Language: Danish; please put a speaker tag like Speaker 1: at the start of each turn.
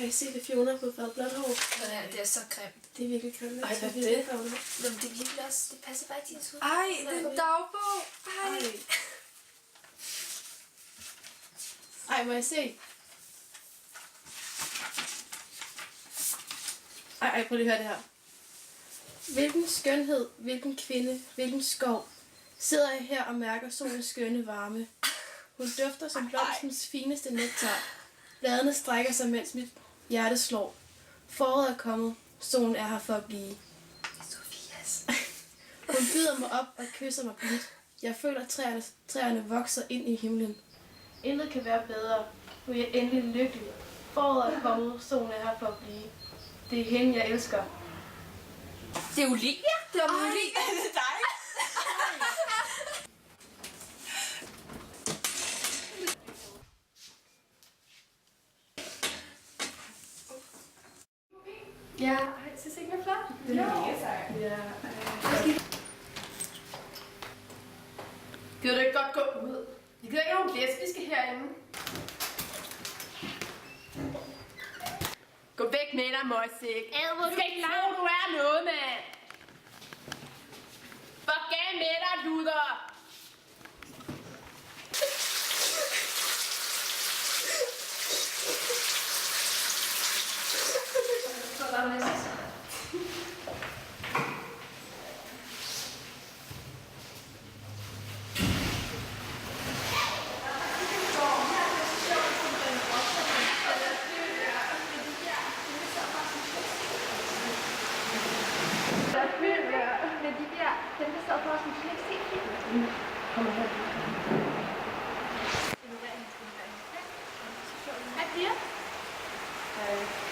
Speaker 1: Har I set, at Fiona har fået farvet blåt hår?
Speaker 2: Ja, det er så grimt.
Speaker 1: Det er virkelig grimt.
Speaker 2: Ej, hvad er det? Men det er virkelig også, det passer bare i din hud.
Speaker 3: Ej, det er en dagbog.
Speaker 1: Ej, må jeg se? Ej, prøv lige at høre det her. Hvilken skønhed, hvilken kvinde, hvilken skov. Sidder jeg her og mærker solens skønne varme. Hun dufter som blomstens fineste nektar. Bladene strækker sig, mens mit hjerte slår. Foråret er kommet. Solen er her for at blive.
Speaker 2: Sofias.
Speaker 1: Hun byder mig op og kysser mig blidt. Jeg føler, at træerne vokser ind i himlen. Intet kan være bedre. Nu er jeg endelig lykkelig. Foråret er kommet. Solen er her for at blive. Det er hende, jeg elsker.
Speaker 2: Det er Olivia.
Speaker 3: Det er Olivia.
Speaker 2: Det er dig.
Speaker 1: Ja, synes ikke, jeg er flot? Det er mega sejt. Ja.
Speaker 3: Gider du ikke godt gå ud? Jeg gider ikke have nogen lesbiske herinde. Gå væk med dig, møgsæk. Du skal ikke tro, du er noget, mand. Fuck af med dig, luder.
Speaker 4: Med de der, dem der sad på os, som ikke se filmen.
Speaker 1: Kom her.
Speaker 4: Hej Pia.
Speaker 1: Hej.